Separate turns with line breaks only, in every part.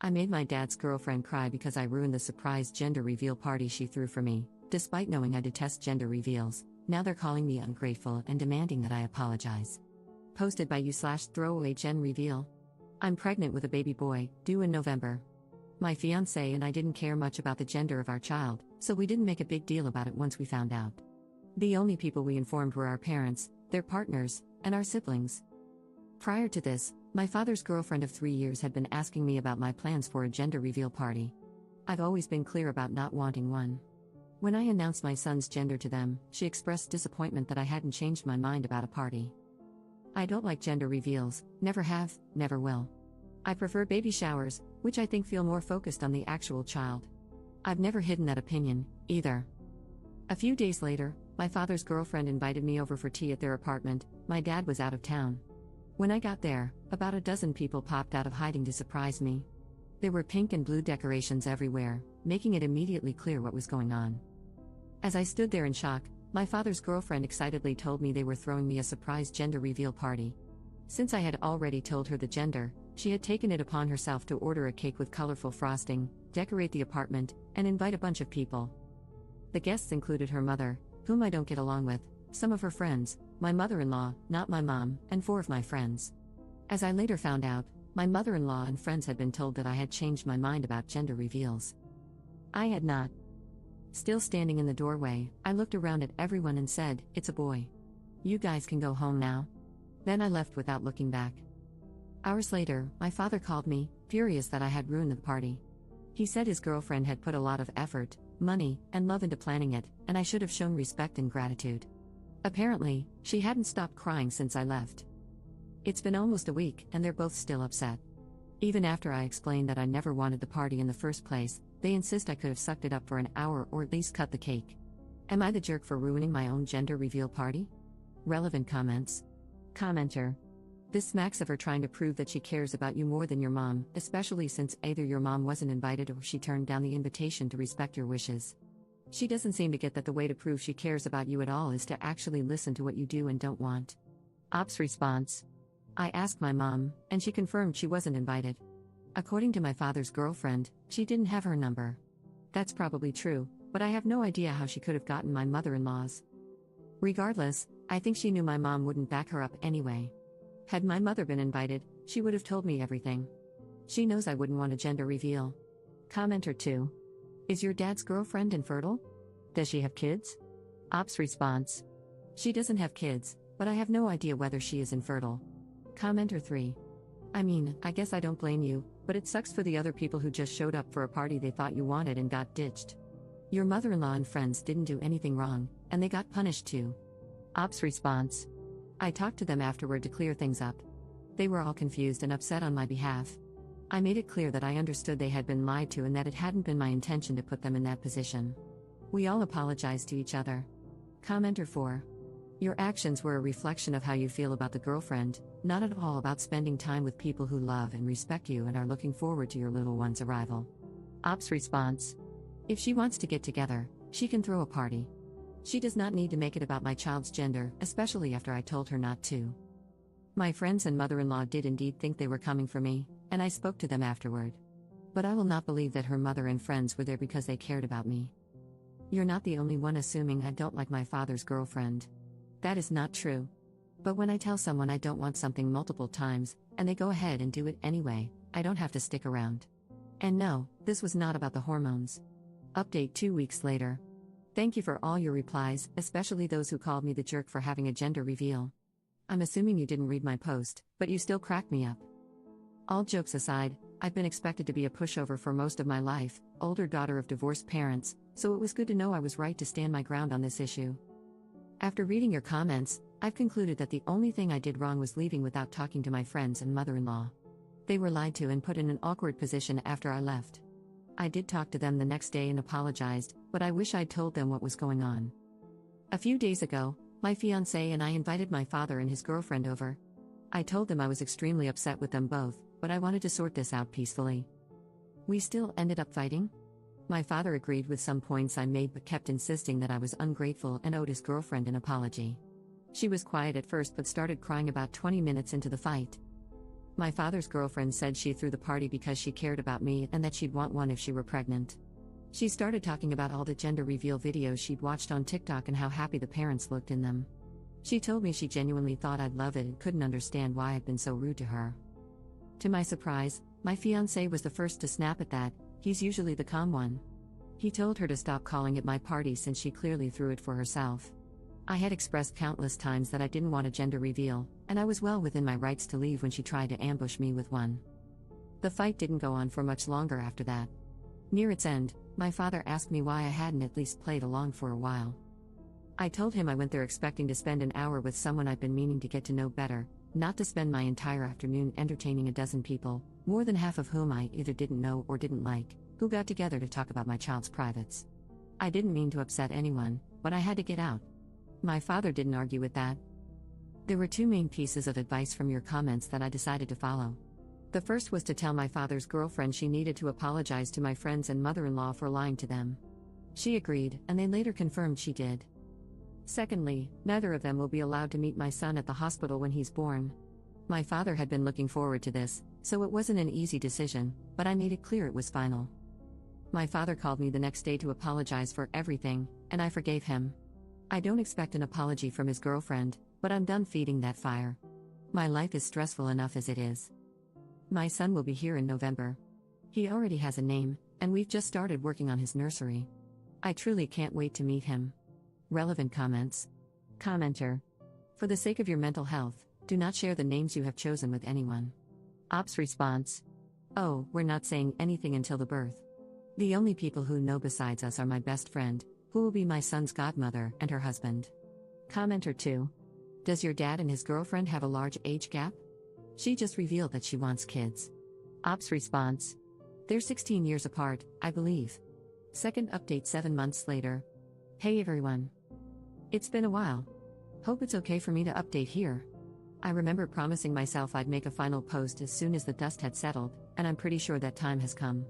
I made my dad's girlfriend cry because I ruined the surprise gender reveal party she threw for me. Despite knowing I detest gender reveals, now they're calling me ungrateful and demanding that I apologize. Posted by you/throwaway gen reveal. I'm pregnant with a baby boy, due in November. My fiancé and I didn't care much about the gender of our child, so we didn't make a big deal about it once we found out. The only people we informed were our parents, their partners, and our siblings. Prior to this, my father's girlfriend of 3 years had been asking me about my plans for a gender reveal party. I've always been clear about not wanting one. When I announced my son's gender to them, she expressed disappointment that I hadn't changed my mind about a party. I don't like gender reveals, never have, never will. I prefer baby showers, which I think feel more focused on the actual child. I've never hidden that opinion, either. A few days later, my father's girlfriend invited me over for tea at their apartment. My dad was out of town. When I got there, about a dozen people popped out of hiding to surprise me. There were pink and blue decorations everywhere, making it immediately clear what was going on. As I stood there in shock, my father's girlfriend excitedly told me they were throwing me a surprise gender reveal party. Since I had already told her the gender, she had taken it upon herself to order a cake with colorful frosting, decorate the apartment, and invite a bunch of people. The guests included her mother, whom I don't get along with, some of her friends, my mother-in-law, not my mom, and 4 of my friends. As I later found out, my mother-in-law and friends had been told that I had changed my mind about gender reveals. I had not. Still standing in the doorway, I looked around at everyone and said, "It's a boy. You guys can go home now." Then I left without looking back. Hours later, my father called me, furious that I had ruined the party. He said his girlfriend had put a lot of effort, money, and love into planning it, and I should have shown respect and gratitude. Apparently, she hadn't stopped crying since I left. It's been almost a week, and they're both still upset. Even after I explained that I never wanted the party in the first place, they insist I could have sucked it up for an hour or at least cut the cake. Am I the jerk for ruining my own gender reveal party? Relevant comments. Commenter. This smacks of her trying to prove that she cares about you more than your mom, especially since either your mom wasn't invited or she turned down the invitation to respect your wishes. She doesn't seem to get that the way to prove she cares about you at all is to actually listen to what you do and don't want. Ops response. I asked my mom, and she confirmed she wasn't invited. According to my father's girlfriend, she didn't have her number. That's probably true, but I have no idea how she could have gotten my mother-in-law's. Regardless, I think she knew my mom wouldn't back her up anyway. Had my mother been invited, she would have told me everything. She knows I wouldn't want a gender reveal. Commenter 2. Is your dad's girlfriend infertile? Does she have kids? Ops response. She doesn't have kids, but I have no idea whether she is infertile. Commenter 3. I mean, I guess I don't blame you, but it sucks for the other people who just showed up for a party they thought you wanted and got ditched. Your mother-in-law and friends didn't do anything wrong, and they got punished too. Ops response. I talked to them afterward to clear things up. They were all confused and upset on my behalf. I made it clear that I understood they had been lied to and that it hadn't been my intention to put them in that position. We all apologized to each other. Commenter 4. Your actions were a reflection of how you feel about the girlfriend, not at all about spending time with people who love and respect you and are looking forward to your little one's arrival. Ops response. If she wants to get together, she can throw a party. She does not need to make it about my child's gender, especially after I told her not to. My friends and mother-in-law did indeed think they were coming for me, and I spoke to them afterward. But I will not believe that her mother and friends were there because they cared about me. You're not the only one assuming I don't like my father's girlfriend. That is not true. But when I tell someone I don't want something multiple times, and they go ahead and do it anyway, I don't have to stick around. And no, this was not about the hormones. Update 2 weeks later. Thank you for all your replies, especially those who called me the jerk for having a gender reveal. I'm assuming you didn't read my post, but you still cracked me up. All jokes aside, I've been expected to be a pushover for most of my life, older daughter of divorced parents, so it was good to know I was right to stand my ground on this issue. After reading your comments, I've concluded that the only thing I did wrong was leaving without talking to my friends and mother-in-law. They were lied to and put in an awkward position after I left. I did talk to them the next day and apologized, but I wish I'd told them what was going on. A few days ago, my fiancé and I invited my father and his girlfriend over. I told them I was extremely upset with them both, but I wanted to sort this out peacefully. We still ended up fighting. My father agreed with some points I made but kept insisting that I was ungrateful and owed his girlfriend an apology. She was quiet at first but started crying about 20 minutes into the fight. My father's girlfriend said she threw the party because she cared about me and that she'd want one if she were pregnant. She started talking about all the gender reveal videos she'd watched on TikTok and how happy the parents looked in them. She told me she genuinely thought I'd love it and couldn't understand why I'd been so rude to her. To my surprise, my fiancé was the first to snap at that. He's usually the calm one. He told her to stop calling it my party since she clearly threw it for herself. I had expressed countless times that I didn't want a gender reveal, and I was well within my rights to leave when she tried to ambush me with one. The fight didn't go on for much longer after that. Near its end, my father asked me why I hadn't at least played along for a while. I told him I went there expecting to spend an hour with someone I'd been meaning to get to know better, not to spend my entire afternoon entertaining a dozen people, more than half of whom I either didn't know or didn't like, who got together to talk about my child's privates. I didn't mean to upset anyone, but I had to get out. My father didn't argue with that. There were two main pieces of advice from your comments that I decided to follow. The first was to tell my father's girlfriend she needed to apologize to my friends and mother-in-law for lying to them. She agreed, and they later confirmed she did. Secondly, neither of them will be allowed to meet my son at the hospital when he's born. My father had been looking forward to this, so it wasn't an easy decision, but I made it clear it was final. My father called me the next day to apologize for everything, and I forgave him. I don't expect an apology from his girlfriend, but I'm done feeding that fire. My life is stressful enough as it is. My son will be here in November. He already has a name, and we've just started working on his nursery. I truly can't wait to meet him. Relevant comments. Commenter. For the sake of your mental health, do not share the names you have chosen with anyone. Ops response. Oh, we're not saying anything until the birth. The only people who know besides us are my best friend, who will be my son's godmother, and her husband. Commenter 2. Does your dad and his girlfriend have a large age gap? She just revealed that she wants kids. Ops response. They're 16 years apart, I believe. Second update 7 months later. Hey everyone. It's been a while. Hope it's okay for me to update here. I remember promising myself I'd make a final post as soon as the dust had settled, and I'm pretty sure that time has come.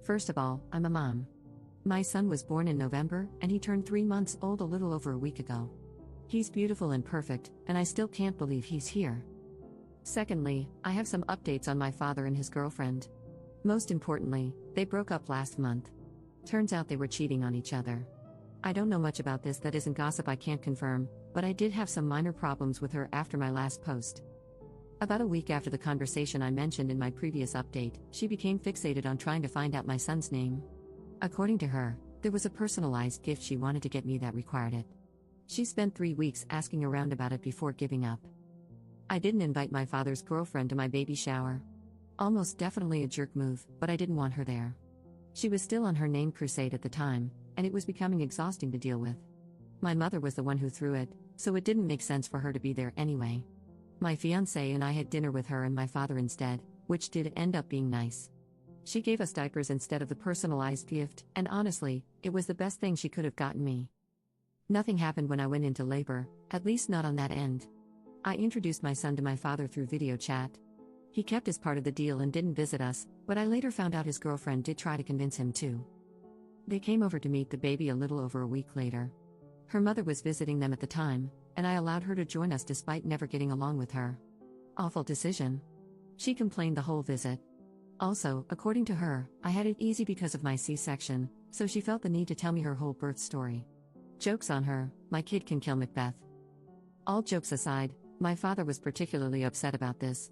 First of all, I'm a mom. My son was born in November, and he turned 3 months old a little over a week ago. He's beautiful and perfect, and I still can't believe he's here. Secondly, I have some updates on my father and his girlfriend. Most importantly, they broke up last month. Turns out they were cheating on each other. I don't know much about this that isn't gossip I can't confirm, but I did have some minor problems with her after my last post. About a week after the conversation I mentioned in my previous update, she became fixated on trying to find out my son's name. According to her, there was a personalized gift she wanted to get me that required it. She spent 3 weeks asking around about it before giving up. I didn't invite my father's girlfriend to my baby shower. Almost definitely a jerk move, but I didn't want her there. She was still on her name crusade at the time, and it was becoming exhausting to deal with. My mother was the one who threw it, so it didn't make sense for her to be there anyway. My fiancé and I had dinner with her and my father instead, which did end up being nice. She gave us diapers instead of the personalized gift, and honestly, it was the best thing she could have gotten me. Nothing happened when I went into labor, at least not on that end. I introduced my son to my father through video chat. He kept his part of the deal and didn't visit us, but I later found out his girlfriend did try to convince him to. They came over to meet the baby a little over a week later. Her mother was visiting them at the time, and I allowed her to join us despite never getting along with her. Awful decision. She complained the whole visit. Also, according to her, I had it easy because of my C-section, so she felt the need to tell me her whole birth story. Joke's on her, my kid can kill Macbeth. All jokes aside, my father was particularly upset about this.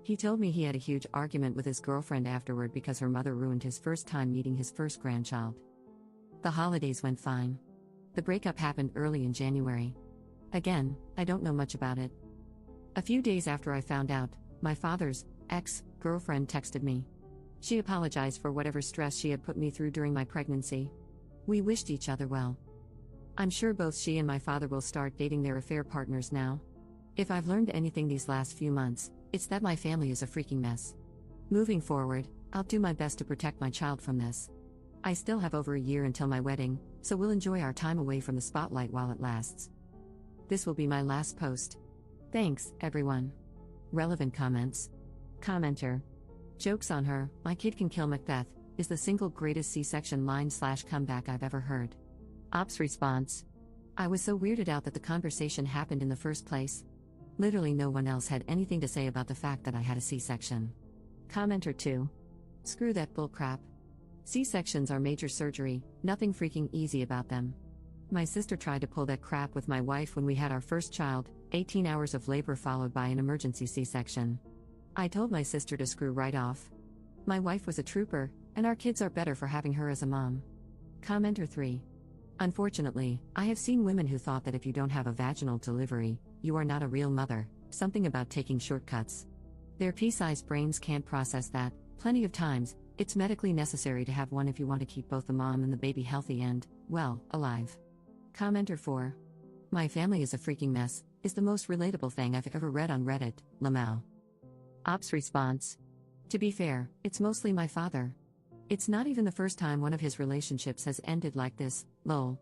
He told me he had a huge argument with his girlfriend afterward because her mother ruined his first time meeting his first grandchild. The holidays went fine. The breakup happened early in January. Again, I don't know much about it. A few days after I found out, my father's ex-girlfriend texted me. She apologized for whatever stress she had put me through during my pregnancy. We wished each other well. I'm sure both she and my father will start dating their affair partners now. If I've learned anything these last few months, it's that my family is a freaking mess. Moving forward, I'll do my best to protect my child from this. I still have over a year until my wedding, so we'll enjoy our time away from the spotlight while it lasts. This will be my last post. Thanks, everyone. Relevant comments. Commenter. Joke's on her, my kid can kill Macbeth, is the single greatest C-section line/comeback I've ever heard. Ops response. I was so weirded out that the conversation happened in the first place. Literally no one else had anything to say about the fact that I had a C-section. Commenter 2. Screw that bullcrap. C-sections are major surgery, nothing freaking easy about them. My sister tried to pull that crap with my wife when we had our first child, 18 hours of labor followed by an emergency C-section. I told my sister to screw right off. My wife was a trooper, and our kids are better for having her as a mom. Commenter 3. Unfortunately, I have seen women who thought that if you don't have a vaginal delivery, you are not a real mother, something about taking shortcuts. Their pea-sized brains can't process that. Plenty of times, it's medically necessary to have one if you want to keep both the mom and the baby healthy and, well, alive. Commenter 4. My family is a freaking mess, is the most relatable thing I've ever read on Reddit, Lamau. Ops response. To be fair, it's mostly my father. It's not even the first time one of his relationships has ended like this, lol.